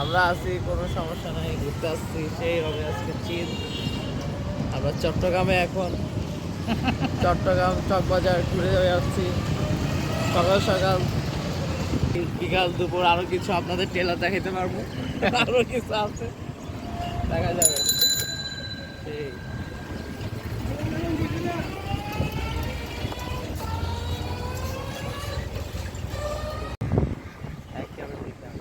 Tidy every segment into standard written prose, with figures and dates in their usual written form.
আমরা আছি, কোনো সমস্যা নাই, ঘুরতে আসছি সেইভাবে। আজকে চিল। আমরা চট্টগ্রামে এখন চট্টগ্রাম চকবাজার ঘুরে যাচ্ছি সকাল সকাল। বিকাল দুপুর আরো কিছু আপনাদের টেলার দেখাইতে পারবো, আরো কিছু আছে দেখা যাবে। সেই একেবারে দিতাম।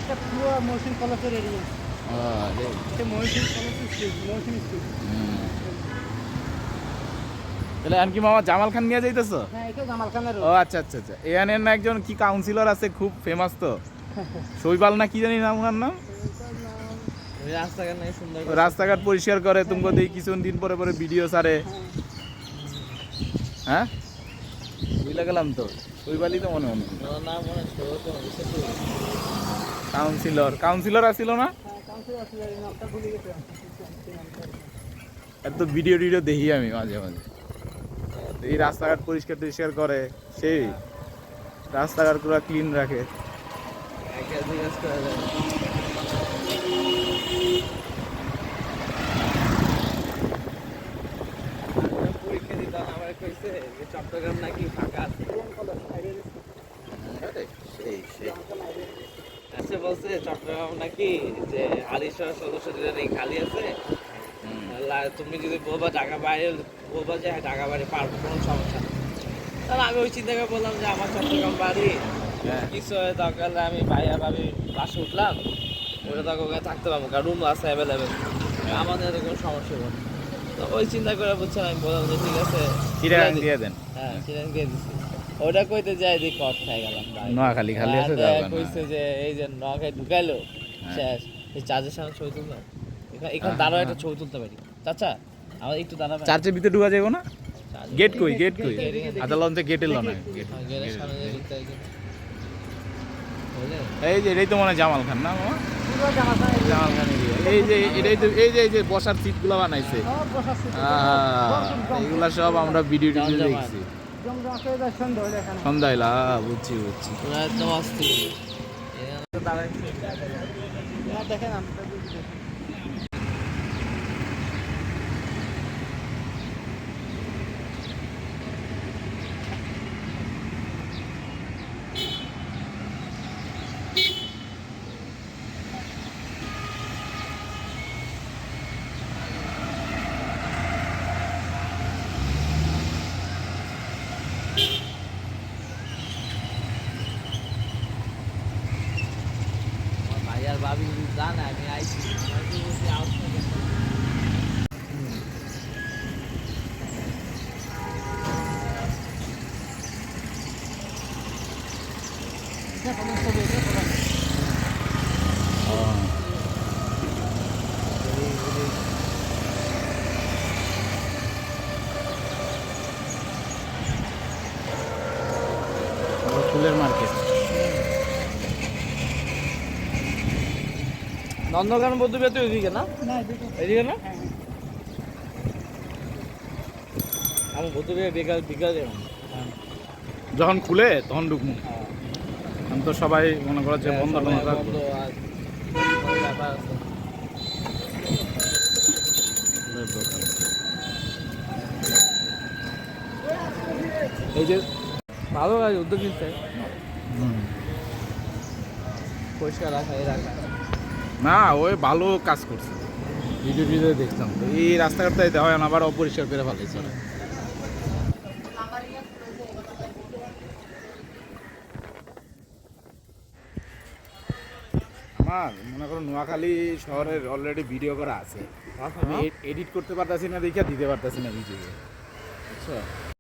এটা পুরো মহসিন কলেজের এরিয়া। এটা মহসিন কলেজের স্ট্রিট, মহসিন স্ট্রিট। তাহলে আর কি মামা জামাল খান নিয়ে যাইতেছো? হ্যাঁ, এটা জামাল খানের ও আচ্ছা আচ্ছা আচ্ছা। এখানে না একজন কি কাউন্সিলর আছে খুব ফেমাস, তো শৈবাল না কি জানি নাম, ওনার নাম। রাস্তাঘাট নাই সুন্দর রাস্তাঘাট পরিষ্কার করে, তুমি দেখি কিছুদিন পরে পরে ভিডিও ছাড়ে। হ্যাঁ, বুঝলে গেলাম তো, শৈবালই তো মনে মনে। না মনে কাউন্সিলর কাউন্সিলর আসছিল না? এত ভিডিও টিডিও দেখি আমি মাঝে মাঝে। এই রাস্তাঘাট পরিষ্কার টরিষ্কার করে, সেই রাস্তাঘাট পুরো ক্লিন রাখে। পরীক্ষা দিতাম, আমার কইছে যে চট্টগ্রাম নাকি ফাঁকা আছে। আচ্ছা, বলছে চট্টগ্রাম নাকি যে আলিশা সদস্য নেই, খালি আছে। তুমি যদি বলবা ঢাকা বাইরে, বলবা যে হ্যাঁ ঢাকা বাইরে পারবো, কোনো সমস্যা নেই। তাহলে আমি ওই চিন্তা করে বললাম যে আমার চট্টগ্রাম বাড়ি, কিছু হয় দরকার হলে আমি ভাইয়া ভাবি বাসে উঠলাম, ওটা তখন ওখানে থাকতে পারবো, কারণ রুম আছে অ্যাভেলেবেল, আমাদের তো কোনো সমস্যা নেই। তো ওই চিন্তা করে বুঝছেন, আমি বললাম যে ঠিক আছে চিরাং দিয়ে দেন। হ্যাঁ, চিরাং দিয়ে দিচ্ছি। ওটা কইতে যাই দিয়ে কট খাই গেলাম ভাই। নোয়াখালী খালি আছে, কইছে যে এই যে নোয়াখালী ঢুকাইলো শেষ। এই চার্জের সামনে ছবি তুলবে, এখানে দাঁড়াও, একটা ছবি তুলতে পারি। চাচা আমার একটু দাঁড়াবে? চার্চের ভিতরে ঢুকা যাবো না? গেট কই, গেট কই? আদা লঞ্চে গেট এলো না। এই যে এটাই তো মনে হয় জামাল খান না মামা? জামাল খান এরিয়া। এই যে এটাই তো, এই যে এই যে বসার সিট গুলো বানাইছে, এগুলা সব আমরা ভিডিও টিডিও দেখছি। সন্ধ্যা হইলা, বুঝছি বুঝছি। একদম অস্থির দেখেন ভাই আর ভাবি যদি জানে আমি আইছি, ফুলের মার্কেট। নন্দনকানন বৌদ্ধ বিহার তো এদিকে না? এদিকে না? আমি বৌদ্ধ বিহার বিকাল বিকাল যাবো। যখন খুলে তখন ঢুকবো। এখন তো সবাই মনে করে যে বন্ধ টন্ধ থাকবো। বন্ধ আর ব্যাপার আছে। এই যে ভালো কাজ উদ্যোগ নিচ্ছে, পরিষ্কার রাখা এই রাখা। না, ওই ভালো কাজ করছে, ভিডিও টিডিও দেখতাম তো। এই রাস্তাঘাটটাই দেওয়া হয় না, আবার অপরিষ্কার করে ফেলাইছে। আমার মনে করো নোয়াখালী শহরের অলরেডি ভিডিও করা আছে, আমি এডিট করতে পারতাছি না, দেখে দিতে পারতাছি না ভিডিও। আচ্ছা।